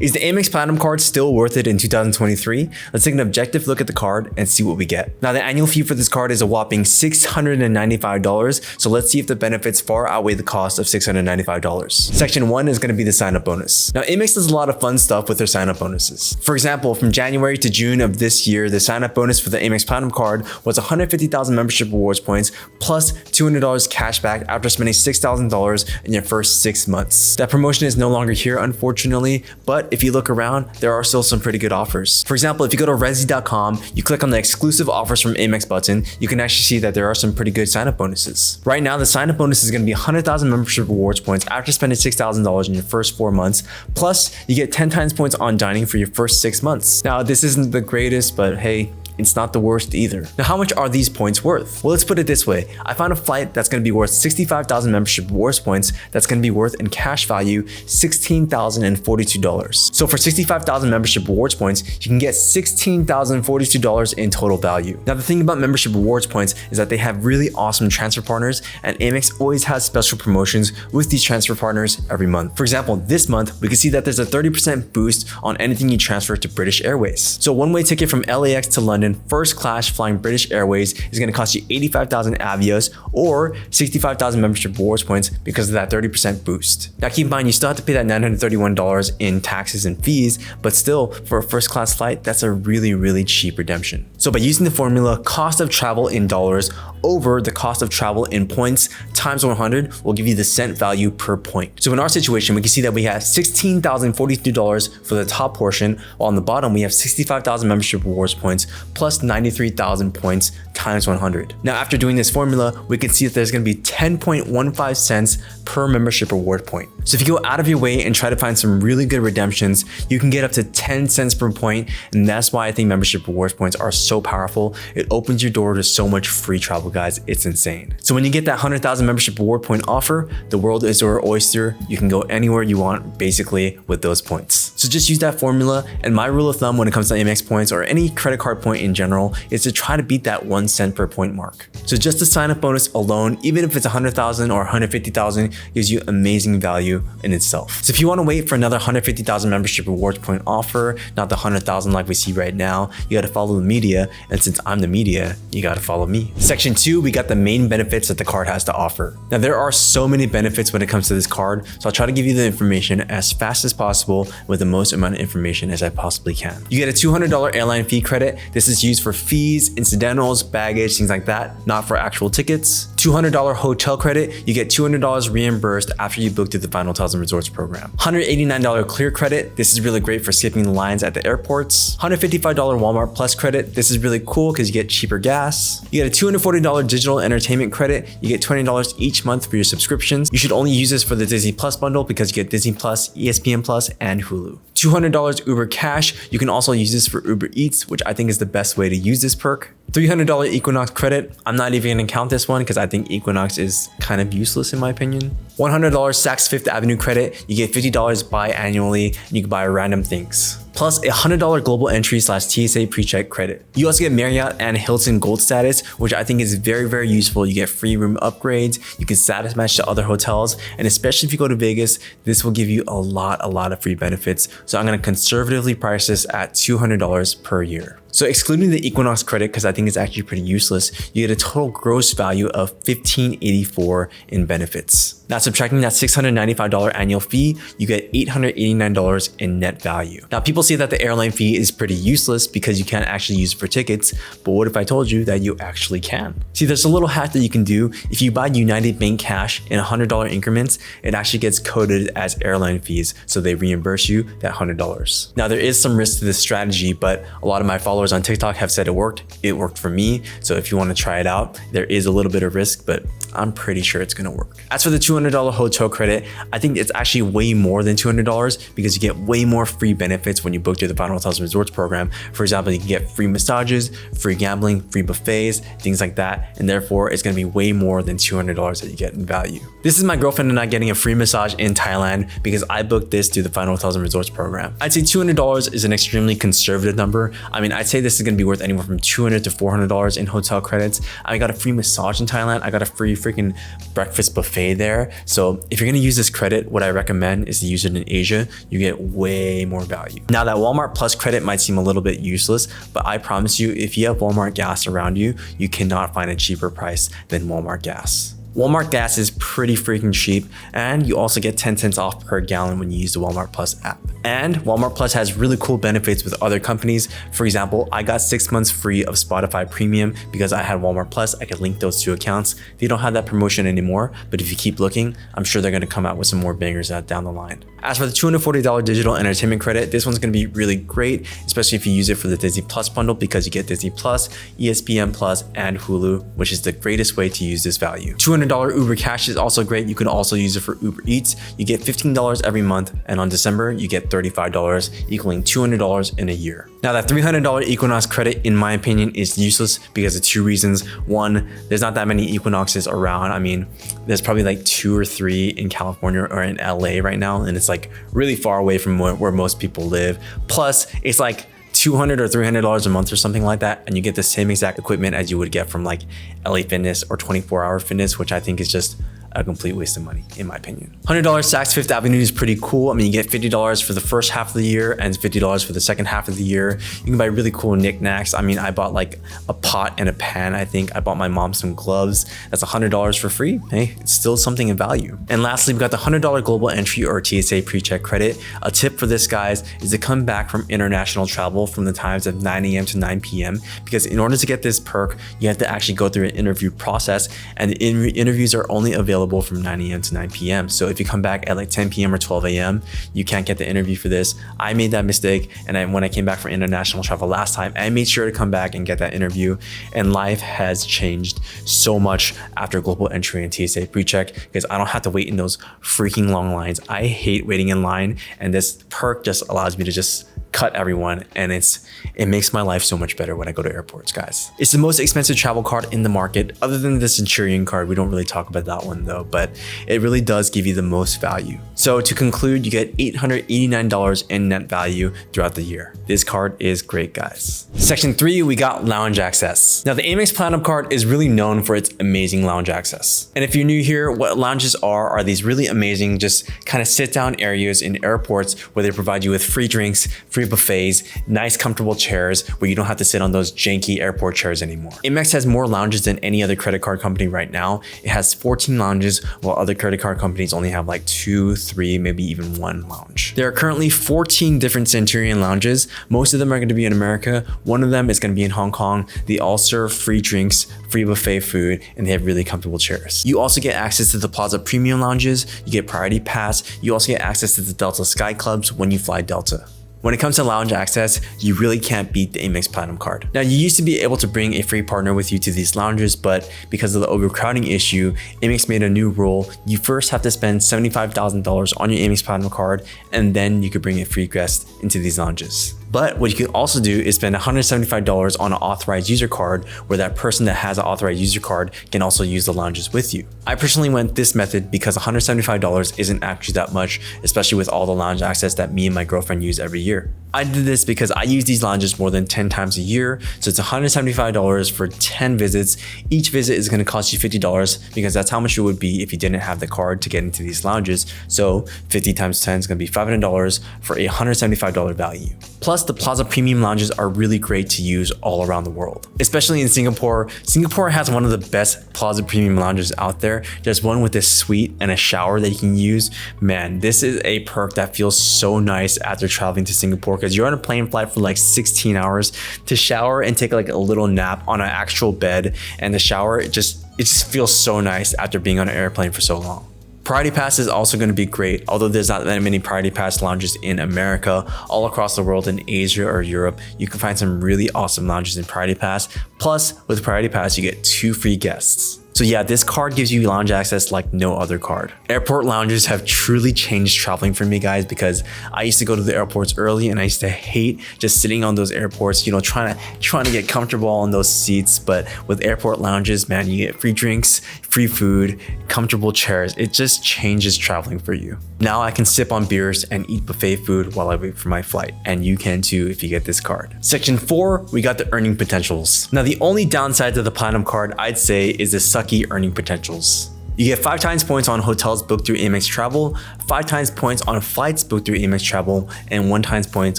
Is the AMEX Platinum card still worth it in 2023? Let's take an objective look at the card and see what we get. Now, the annual fee for this card is a whopping $695, so let's see if the benefits far outweigh the cost of $695. Section 1 is going to be the sign-up bonus. Now, AMEX does a lot of fun stuff with their sign-up bonuses. For example, from January to June of this year, the sign-up bonus for the AMEX Platinum card was 150,000 membership rewards points plus $200 cash back after spending $6,000 in your first 6 months. That promotion is no longer here, unfortunately, but if you look around, there are still some pretty good offers. For example, if you go to Resi.com, you click on the exclusive offers from AMEX button, you can actually see that there are some pretty good sign-up bonuses. Right now, the sign-up bonus is going to be 100,000 membership rewards points after spending $6,000 in your first 4 months. Plus, you get 10 times points on dining for your first 6 months. Now, this isn't the greatest, but hey, it's not the worst either. Now, how much are these points worth? Well, let's put it this way. I found a flight that's going to be worth 65,000 membership rewards points that's going to be worth in cash value $16,042. So for 65,000 membership rewards points, you can get $16,042 in total value. Now, the thing about membership rewards points is that they have really awesome transfer partners, and AMEX always has special promotions with these transfer partners every month. For example, this month, we can see that there's a 30% boost on anything you transfer to British Airways. So a one-way ticket from LAX to London first class flying British Airways is going to cost you 85,000 Avios or 65,000 membership rewards points because of that 30% boost. Now keep in mind, you still have to pay that $931 in taxes and fees, but still for a first class flight, that's a really cheap redemption. So by using the formula cost of travel in dollars over the cost of travel in points times 100 will give you the cent value per point. So in our situation, we can see that we have $16,042 for the top portion, while on the bottom we have 65,000 membership rewards points plus 93,000 points times 100. Now after doing this formula, we can see that there's going to be 10.15 cents per membership reward point. So if you go out of your way and try to find some really good redemptions, you can get up to 10 cents per point, and that's why I think membership rewards points are so powerful. It opens your door to so much free travel, guys. It's insane. So when you get that 100,000 membership reward point offer, the world is your oyster. You can go anywhere you want basically with those points. So just use that formula, and my rule of thumb when it comes to AMEX points or any credit card point in general is to try to beat that 1 cent per point mark. So just the sign up bonus alone, even if it's 100,000 or 150,000, gives you amazing value in itself. So if you want to wait for another 150,000 membership rewards point offer, not the 100,000 like we see right now, you got to follow the media, and since I'm the media, you got to follow me. Section 2, we got the main benefits that the card has to offer. Now there are so many benefits when it comes to this card, so I'll try to give you the information as fast as possible with the most amount of information as I possibly can. You get a $200 airline fee credit. This is used for fees, incidentals, baggage, things like that, not for actual tickets. $200 hotel credit. You get $200 reimbursed after you book through the Final Hotels and Resorts program. $189 clear credit. This is really great for skipping the lines at the airports. $155 Walmart Plus credit. This is really cool because you get cheaper gas. You get a $240 digital entertainment credit. You get $20 each month for your subscriptions. You should only use this for the Disney Plus bundle because you get Disney Plus, ESPN Plus, and Hulu. $200 Uber Cash. You can also use this for Uber Eats, which I think is the best way to use this perk. $300 Equinox credit. I'm not even going to count this one because I think Equinox is kind of useless in my opinion. $100 Saks Fifth Avenue credit. You get $50 biannually and you can buy random things. Plus a $100 global entry / TSA pre-check credit. You also get Marriott and Hilton Gold status, which I think is very useful. You get free room upgrades, you can status match to other hotels, and especially if you go to Vegas, this will give you a lot of free benefits. So I'm gonna conservatively price this at $200 per year. So excluding the Equinox credit, because I think it's actually pretty useless, you get a total gross value of $1,584 in benefits. Now subtracting that $695 annual fee, you get $889 in net value. Now people say that the airline fee is pretty useless because you can't actually use it for tickets, but what if I told you that you actually can? See, there's a little hack that you can do. If you buy United Bank cash in $100 increments, it actually gets coded as airline fees, so they reimburse you that $100. Now there is some risk to this strategy, but a lot of my followers on TikTok have said it worked. It worked for me. So if you want to try it out, there is a little bit of risk, but I'm pretty sure it's going to work. As for the $200 hotel credit, I think it's actually way more than $200 because you get way more free benefits when you book through the Final Hotels and Resorts program. For example, you can get free massages, free gambling, free buffets, things like that. And therefore it's going to be way more than $200 that you get in value. This is my girlfriend and I getting a free massage in Thailand because I booked this through the Final Hotels and Resorts program. I'd say $200 is an extremely conservative number. I mean, I'd say this is going to be worth anywhere from $200 to $400 in hotel credits. I got a free massage in Thailand. I got a free freaking breakfast buffet there. So if you're gonna use this credit, what I recommend is to use it in Asia. You get way more value. Now that Walmart Plus credit might seem a little bit useless, but I promise you, if you have Walmart gas around you, you cannot find a cheaper price than Walmart gas. Walmart gas is pretty freaking cheap, and you also get 10 cents off per gallon when you use the Walmart Plus app. And Walmart Plus has really cool benefits with other companies. For example, I got 6 months free of Spotify Premium because I had Walmart Plus. I could link those two accounts. They don't have that promotion anymore, but if you keep looking, I'm sure they're gonna come out with some more bangers down the line. As for the $240 digital entertainment credit, this one's gonna be really great, especially if you use it for the Disney Plus bundle, because you get Disney Plus, ESPN Plus, and Hulu, which is the greatest way to use this value. $200 Uber Cash is also great. You can also use it for Uber Eats. You get $15 every month, and on December, you get $35, equaling $200 in a year. Now that $300 Equinox credit, in my opinion, is useless because of two reasons. One, there's not that many Equinoxes around. I mean, there's probably like 2 or 3 in California or in LA right now, and it's like really far away from where most people live. Plus, it's like $200 or $300 a month or something like that, and you get the same exact equipment as you would get from like LA Fitness or 24 Hour Fitness, which I think is just a complete waste of money, in my opinion. $100 Saks Fifth Avenue is pretty cool. I mean, you get $50 for the first half of the year and $50 for the second half of the year. You can buy really cool knickknacks. I mean, I bought like a pot and a pan. I think I bought my mom some gloves. That's $100 for free. Hey, it's still something of value. And lastly, we've got the $100 global entry or TSA pre-check credit. A tip for this, guys, is to come back from international travel from the times of 9 a.m. to 9 p.m. because in order to get this perk, you have to actually go through an interview process, and the interviews are only available from 9 a.m. to 9 p.m. So if you come back at like 10 p.m. or 12 a.m., you can't get the interview for this. I made that mistake, and when I came back from international travel last time, I made sure to come back and get that interview, and life has changed so much after global entry and TSA pre-check because I don't have to wait in those freaking long lines. I hate waiting in line, and this perk just allows me to just cut everyone, and it makes my life so much better when I go to airports, guys. It's the most expensive travel card in the market, other than the Centurion card. We don't really talk about that one though, but it really does give you the most value. So to conclude, you get $889 in net value throughout the year. This card is great, guys. Section 3, we got lounge access. Now the AMEX Platinum card is really known for its amazing lounge access. And if you're new here, what lounges are these really amazing, just kind of sit down areas in airports where they provide you with free drinks, free buffets, nice comfortable chairs where you don't have to sit on those janky airport chairs anymore. Amex has more lounges than any other credit card company right now. It has 14 lounges, while other credit card companies only have like 2, 3, maybe even 1 lounge. There are currently 14 different Centurion lounges. Most of them are going to be in America. One of them is going to be in Hong Kong. They all serve free drinks, free buffet food, and they have really comfortable chairs. You also get access to the Plaza Premium lounges. You get Priority Pass. You also get access to the Delta Sky Clubs when you fly Delta. When it comes to lounge access, you really can't beat the AMEX Platinum card. Now, you used to be able to bring a free partner with you to these lounges, but because of the overcrowding issue, Amex made a new rule. You first have to spend $75,000 on your Amex Platinum card, and then you could bring a free guest into these lounges. But what you can also do is spend $175 on an authorized user card, where that person that has an authorized user card can also use the lounges with you. I personally went this method because $175 isn't actually that much, especially with all the lounge access that me and my girlfriend use every year. I did this because I use these lounges more than 10 times a year, so it's $175 for 10 visits. Each visit is going to cost you $50 because that's how much it would be if you didn't have the card to get into these lounges. So 50 times 10 is going to be $500 for a $175 value. Plus, the Plaza Premium lounges are really great to use all around the world, especially in Singapore. Singapore has one of the best Plaza Premium lounges out there. There's one with a suite and a shower that you can use. Man, this is a perk that feels so nice after traveling to Singapore, because you're on a plane flight for like 16 hours to shower and take like a little nap on an actual bed, and the shower, it just feels so nice after being on an airplane for so long. Priority Pass is also going to be great, although there's not that many Priority Pass lounges in America. All across the world in Asia or Europe, you can find some really awesome lounges in Priority Pass. Plus, with Priority Pass, you get 2 free guests. So yeah, this card gives you lounge access like no other card. Airport lounges have truly changed traveling for me, guys, because I used to go to the airports early and I used to hate just sitting on those airports, you know, trying to get comfortable on those seats. But with airport lounges, man, you get free drinks, free food, comfortable chairs. It just changes traveling for you. Now I can sip on beers and eat buffet food while I wait for my flight, and you can too if you get this card. Section 4, we got the earning potentials. Now the only downside to the Platinum card, I'd say, is the suck lucky earning potentials. You get 5 times points on hotels booked through Amex Travel, 5 times points on flights booked through Amex Travel, and 1 times points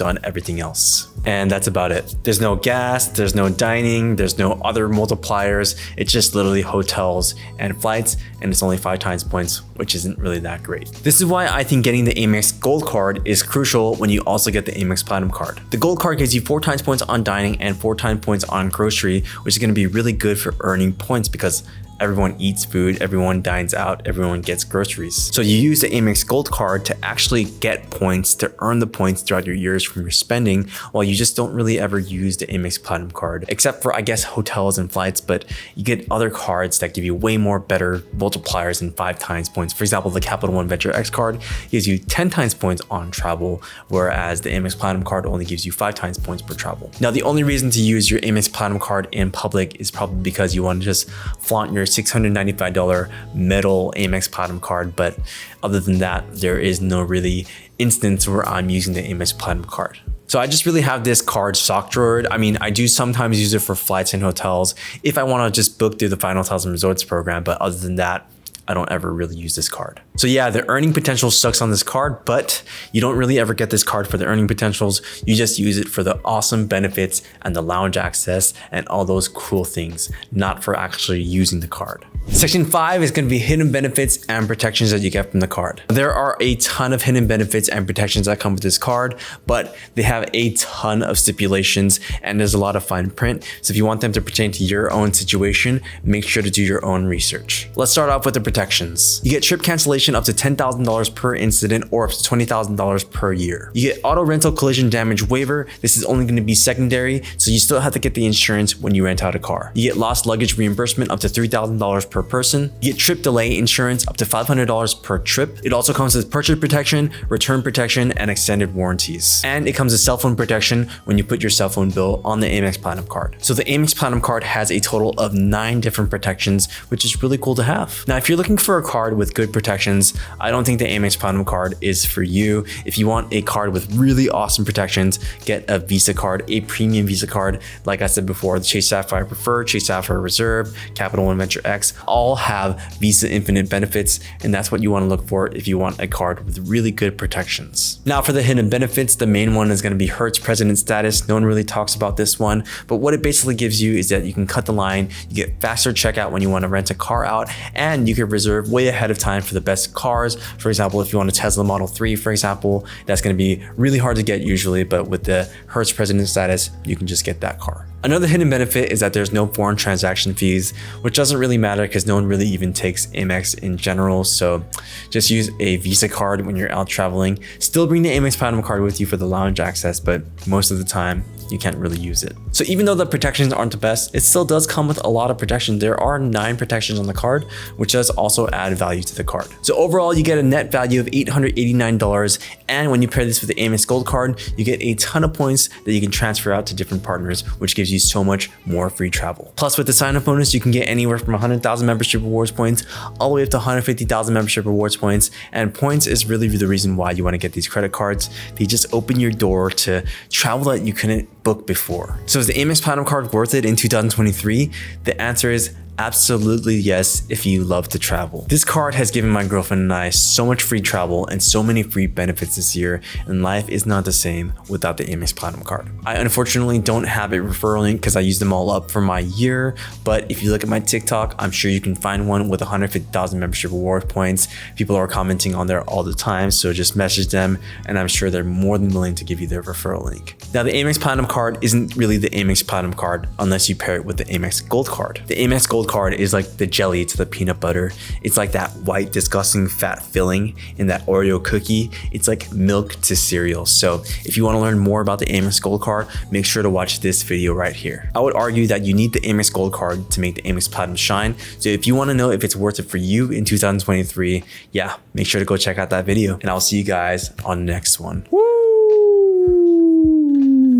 on everything else. And that's about it. There's no gas, there's no dining, there's no other multipliers. It's just literally hotels and flights, and it's only 5 times points, which isn't really that great. This is why I think getting the Amex Gold Card is crucial when you also get the Amex Platinum Card. The Gold Card gives you 4 times points on dining and 4 times points on grocery, which is gonna be really good for earning points because everyone eats food, everyone dines out, everyone gets groceries. So you use the Amex Gold Card to actually get points, to earn the points throughout your years from your spending, while you just don't really ever use the Amex Platinum Card, except for, I guess, hotels and flights, but you get other cards that give you way more better multipliers than 5 times points. For example, the Capital One Venture X card gives you 10 times points on travel, whereas the Amex Platinum Card only gives you 5 times points per travel. Now, the only reason to use your Amex Platinum Card in public is probably because you want to just flaunt your $695 metal Amex Platinum Card, but other than that, there is no really instance where I'm using the Amex Platinum Card. So I just really have this card sock drawered. I mean, I do sometimes use it for flights and hotels if I want to just book through the Final Thousand Resorts program, but other than that, I don't ever really use this card. So yeah, the earning potential sucks on this card, but you don't really ever get this card for the earning potentials. You just use it for the awesome benefits and the lounge access and all those cool things, not for actually using the card. Section 5 is going to be hidden benefits and protections that you get from the card. There are a ton of hidden benefits and protections that come with this card, but they have a ton of stipulations and there's a lot of fine print. So if you want them to pertain to your own situation, make sure to do your own research. Let's start off with the protections. You get trip cancellation up to $10,000 per incident or up to $20,000 per year. You get auto rental collision damage waiver. This is only going to be secondary, so you still have to get the insurance when you rent out a car. You get lost luggage reimbursement up to $3,000 per person. You get trip delay insurance up to $500 per trip. It also comes with purchase protection, return protection, and extended warranties. And it comes with cell phone protection when you put your cell phone bill on the Amex Platinum Card. So the Amex Platinum Card has a total of 9 different protections, which is really cool to have. Now, if you're looking for a card with good protections, I don't think the Amex Platinum Card is for you. If you want a card with really awesome protections, get a Visa card, a premium Visa card. Like I said before, the Chase Sapphire Preferred, Chase Sapphire Reserve, Capital One Venture X, all have Visa Infinite benefits, and that's what you want to look for if you want a card with really good protections. Now for the hidden benefits, the main one is going to be Hertz President status. No one really talks about this one, but what it basically gives you is that you can cut the line, you get faster checkout when you want to rent a car out, and you can reserve way ahead of time for the best cars. For example, if you want a Tesla Model 3, for example, that's going to be really hard to get usually, but with the Hertz President status, you can just get that car. Another hidden benefit is that there's no foreign transaction fees, which doesn't really matter because no one really even takes Amex in general. So just use a Visa card when you're out traveling. Still bring the Amex Platinum Card with you for the lounge access, but most of the time you can't really use it. So even though the protections aren't the best, it still does come with a lot of protection. There are 9 protections on the card, which does also add value to the card. So overall, you get a net value of $889. And when you pair this with the Amex Gold Card, you get a ton of points that you can transfer out to different partners, which gives you so much more free travel. Plus with the sign-up bonus, you can get anywhere from 100,000 membership rewards points all the way up to 150,000 membership rewards points. And points is really the reason why you want to get these credit cards. They just open your door to travel that you couldn't book before. So is the Amex Platinum Card worth it in 2023? The answer is absolutely yes, if you love to travel. This card has given my girlfriend and I so much free travel and so many free benefits this year, and life is not the same without the Amex Platinum Card. I unfortunately don't have a referral link because I used them all up for my year, but if you look at my TikTok, I'm sure you can find one with 150,000 membership reward points. People are commenting on there all the time, so just message them and I'm sure they're more than willing to give you their referral link. Now the Amex Platinum Card isn't really the Amex Platinum Card unless you pair it with the Amex Gold Card. The Amex Gold Card is like the jelly to the peanut butter. It's like that white, disgusting fat filling in that Oreo cookie. It's like milk to cereal. So if you want to learn more about the Amex Gold Card, make sure to watch this video right here. I would argue that you need the Amex Gold Card to make the Amex Platinum shine. So if you want to know if it's worth it for you in 2023, yeah, make sure to go check out that video and I'll see you guys on the next one. Woo!